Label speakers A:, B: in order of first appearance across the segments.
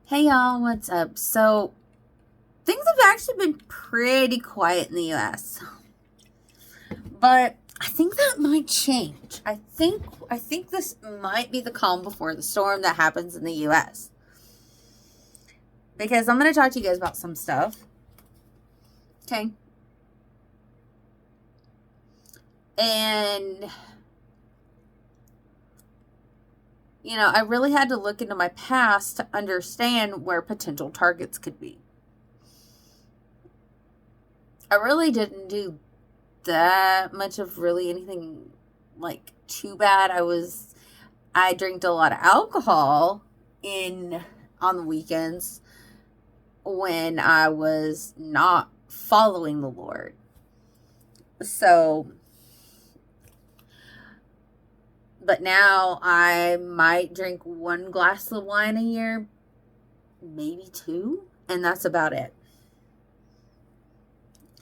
A: Hey y'all, what's up? So, things have actually been pretty quiet in the US. But I think that might change. I think this might be the calm before the storm that happens in the US. Because I'm going to talk to you guys about some stuff. Okay? And I really had to look into my past to understand where potential targets could be. I really didn't do that much of really anything like too bad. I drank a lot of alcohol in on the weekends when I was not following the Lord. So, but now I might drink one glass of wine a year, maybe two, and that's about it.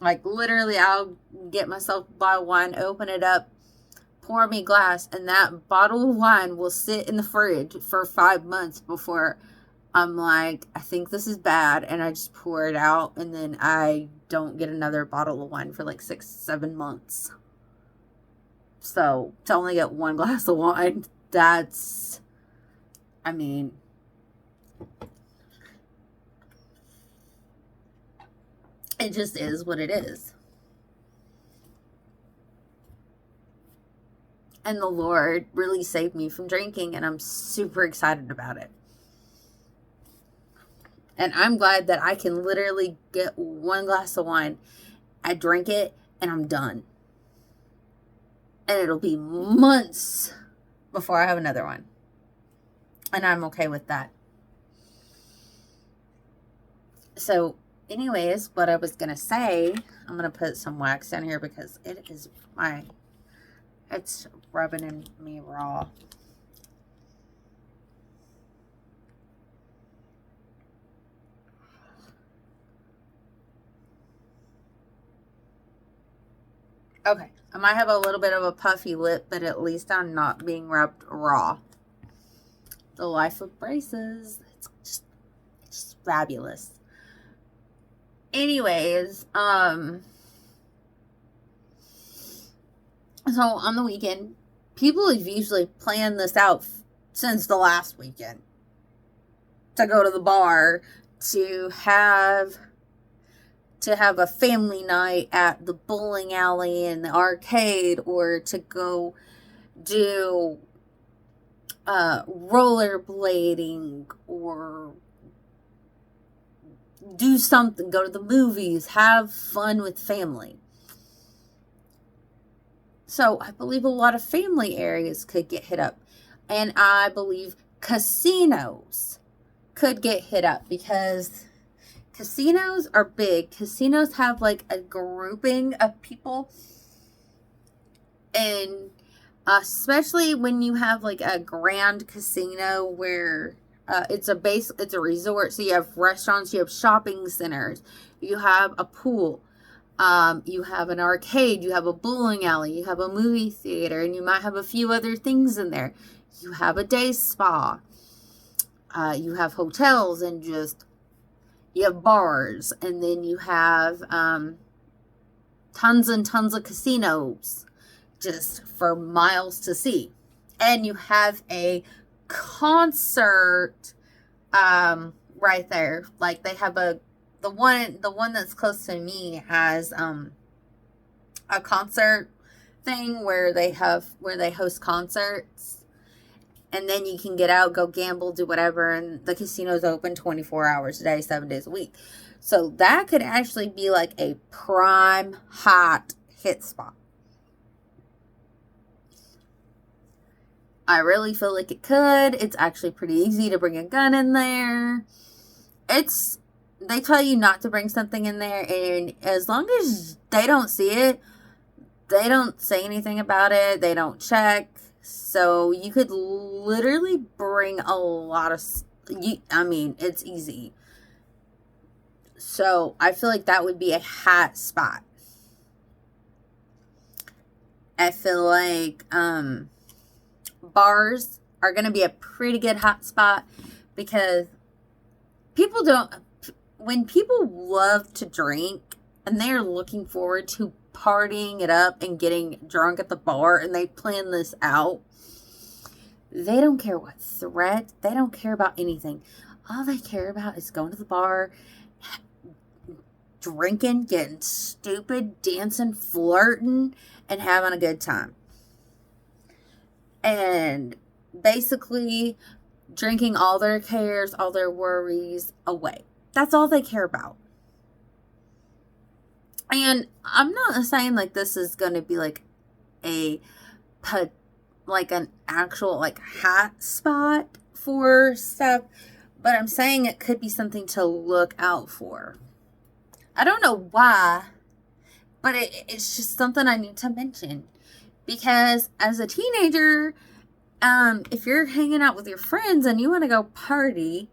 A: Like literally, I'll get myself a bottle of wine, open it up, pour me a glass, and that bottle of wine will sit in the fridge for 5 months before I'm like, I think this is bad, and I just pour it out, and then I don't get another bottle of wine for like 6, 7 months. So to only get one glass of wine, I mean, it just is what it is. And the Lord really saved me from drinking, and I'm super excited about it. And I'm glad that I can literally get one glass of wine, I drink it, and I'm done. And it'll be months before I have another one. And I'm okay with that. So, anyways, what I was going to say, I'm going to put some wax down here because it's rubbing in me raw. Okay, I might have a little bit of a puffy lip, but at least I'm not being rubbed raw. The life of braces, it's just fabulous. Anyways, so on the weekend, people have usually planned this out since the last weekend to go to the bar to have a family night at the bowling alley and the arcade, or to go do rollerblading, or do something, go to the movies, have fun with family. So I believe a lot of family areas could get hit up. And I believe casinos could get hit up because casinos are big. Casinos have like a grouping of people. And especially when you have like a grand casino where it's a resort. So you have restaurants, you have shopping centers, you have a pool. You have an arcade, you have a bowling alley, you have a movie theater, and you might have a few other things in there. You have a day spa. You have hotels, and you have bars, and then you have tons and tons of casinos just for miles to see. And you have a concert right there. Like they have the one that's close to me has a concert thing where they host concerts, and then you can get out, go gamble, do whatever, and the casino's open 24 hours a day, 7 days a week. So that could actually be like a prime hot hit spot. I really feel like it could. It's actually pretty easy to bring a gun in there. They tell you not to bring something in there, and as long as they don't see it, they don't say anything about it. They don't check. So you could literally bring a lot of, it's easy. So I feel like that would be a hot spot. I feel like bars are going to be a pretty good hot spot because people don't, when people love to drink and they're looking forward to partying it up and getting drunk at the bar and they plan this out, they don't care what threat, they don't care about anything. All they care about is going to the bar, drinking, getting stupid, dancing, flirting, and having a good time. And basically drinking all their cares, all their worries away. That's all they care about. And I'm not saying like this is going to be like an actual like hot spot for stuff, but I'm saying it could be something to look out for. I don't know why, but it's just something I need to mention. Because as a teenager, if you're hanging out with your friends and you want to go party,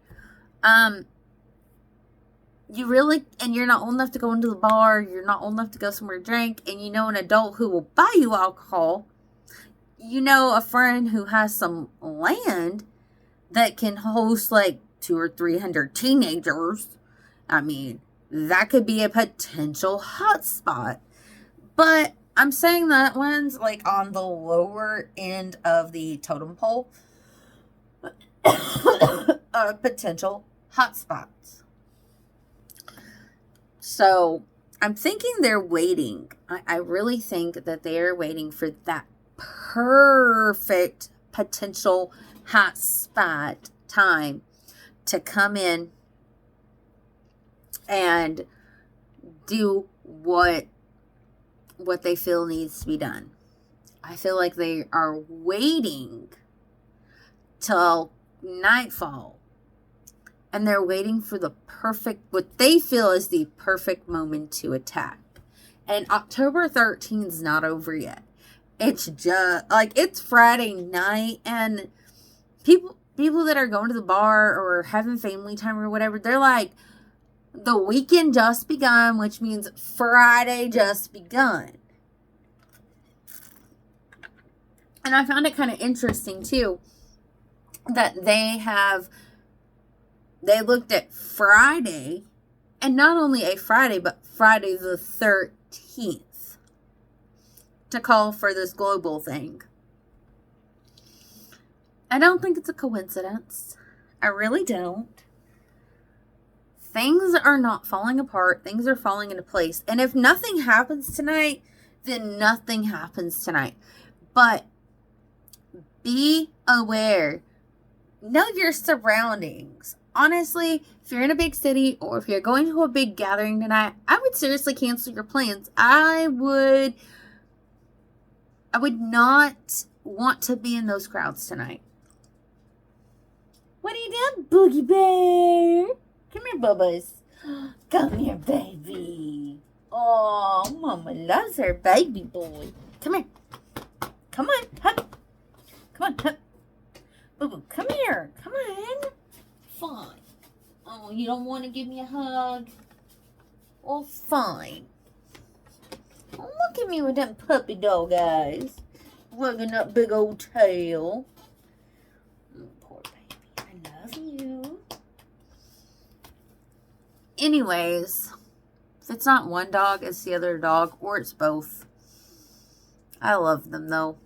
A: you're not old enough to go into the bar, you're not old enough to go somewhere to drink, and you know an adult who will buy you alcohol, you know a friend who has some land that can host like 200 or 300 teenagers, I mean, that could be a potential hot spot. But I'm saying that one's like on the lower end of the totem pole of potential hotspots. So I'm thinking they're waiting. I really think that they're waiting for that perfect potential hotspot time to come in and do what they feel needs to be done. I feel like they are waiting till nightfall, and they're waiting for what they feel is the perfect moment to attack. And October 13th is not over yet. It's just like it's Friday night, and people that are going to the bar or having family time or whatever, they're like, the weekend just begun, which means Friday just begun. And I found it kind of interesting too that they looked at Friday, and not only a Friday, but Friday the 13th to call for this global thing. I don't think it's a coincidence. I really don't. Things are not falling apart. Things are falling into place. And if nothing happens tonight, then nothing happens tonight. But be aware. Know your surroundings. Honestly, if you're in a big city or if you're going to a big gathering tonight, I would seriously cancel your plans. I would not want to be in those crowds tonight. What are you doing, Boogie Bear? Come here, Bubba's. Come here, baby. Oh, Mama loves her baby boy. Come here. Come on, hop. Come on, hop. Boo-boo, come here. Come on. Fine. Oh, you don't want to give me a hug? Well, fine. Oh, look at me with them puppy dog eyes. Wagging that big old tail. Oh, poor baby. I love you. Anyways, if it's not one dog, it's the other dog, or it's both. I love them, though.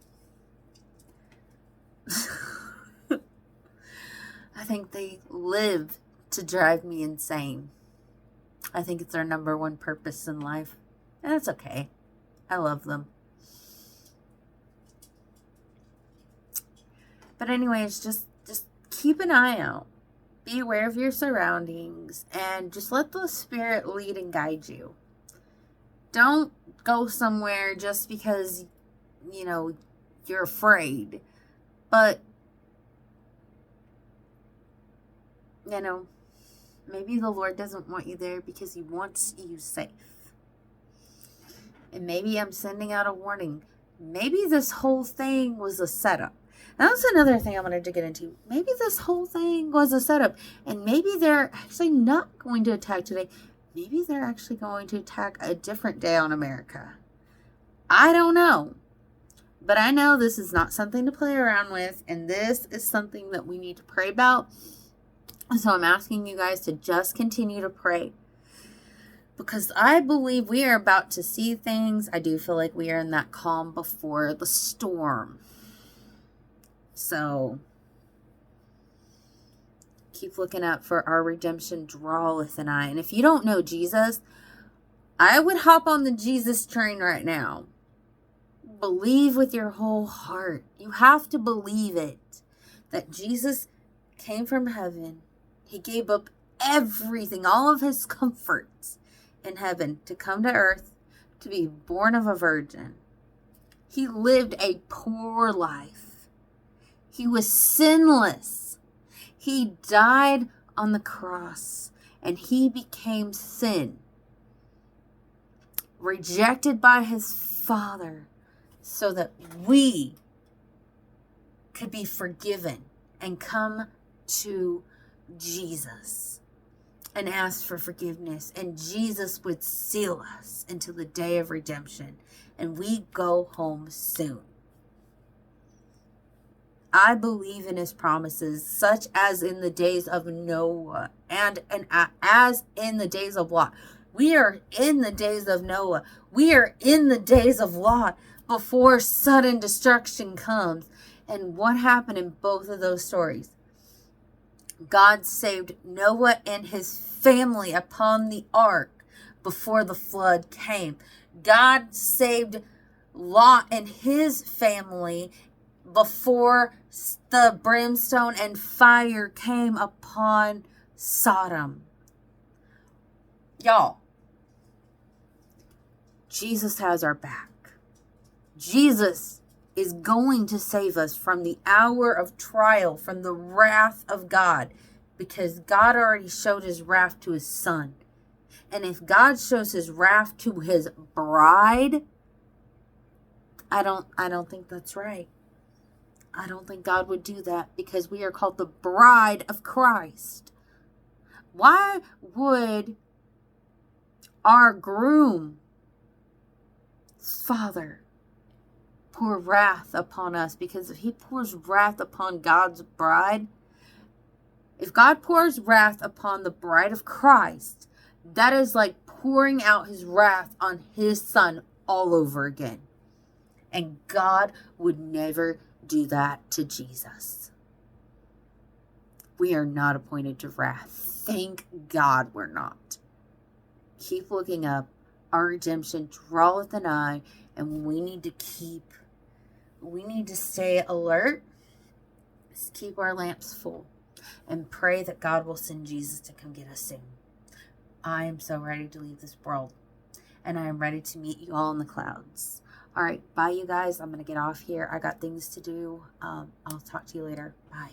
A: I think they live to drive me insane. I think it's their number one purpose in life. And that's okay. I love them. But anyways, just keep an eye out. Be aware of your surroundings and just let the Spirit lead and guide you. Don't go somewhere just because, you're afraid. But, maybe the Lord doesn't want you there because He wants you safe. And maybe I'm sending out a warning. Maybe this whole thing was a setup. Now, that's another thing I wanted to get into. Maybe this whole thing was a setup. And maybe they're actually not going to attack today. Maybe they're actually going to attack a different day on America. I don't know. But I know this is not something to play around with. And this is something that we need to pray about. So I'm asking you guys to just continue to pray, because I believe we are about to see things. I do feel like we are in that calm before the storm. So keep looking up, for our redemption draweth nigh. And if you don't know Jesus, I would hop on the Jesus train right now. Believe with your whole heart. You have to believe it, that Jesus came from heaven. He gave up everything, all of his comforts in heaven, to come to earth, to be born of a virgin. He lived a poor life. He was sinless. He died on the cross, and he became sin, rejected by his Father, so that we could be forgiven and come to Jesus and ask for forgiveness. And Jesus would seal us until the day of redemption, and we go home soon. I believe in his promises, such as in the days of Noah and as in the days of Lot. We are in the days of Noah. We are in the days of Lot, before sudden destruction comes. And what happened in both of those stories? God saved Noah and his family upon the ark before the flood came. God saved Lot and his family before the brimstone and fire came upon Sodom. Y'all, Jesus has our back. Jesus is going to save us from the hour of trial, from the wrath of God, because God already showed his wrath to his son. And if God shows his wrath to his bride, I don't think that's right. I don't think God would do that, because we are called the bride of Christ. Why would our groom's father pour wrath upon us? Because if he pours wrath upon God's bride, if God pours wrath upon the bride of Christ, that is like pouring out his wrath on his son all over again. And God would never do that to Jesus. We are not appointed to wrath. Thank God we're not. Keep looking up. Our redemption draweth nigh, and we need to stay alert. Just keep our lamps full and pray that God will send Jesus to come get us soon. I am so ready to leave this world, and I am ready to meet you all in the clouds. All right, bye, you guys. I'm going to get off here. I got things to do. I'll talk to you later. Bye.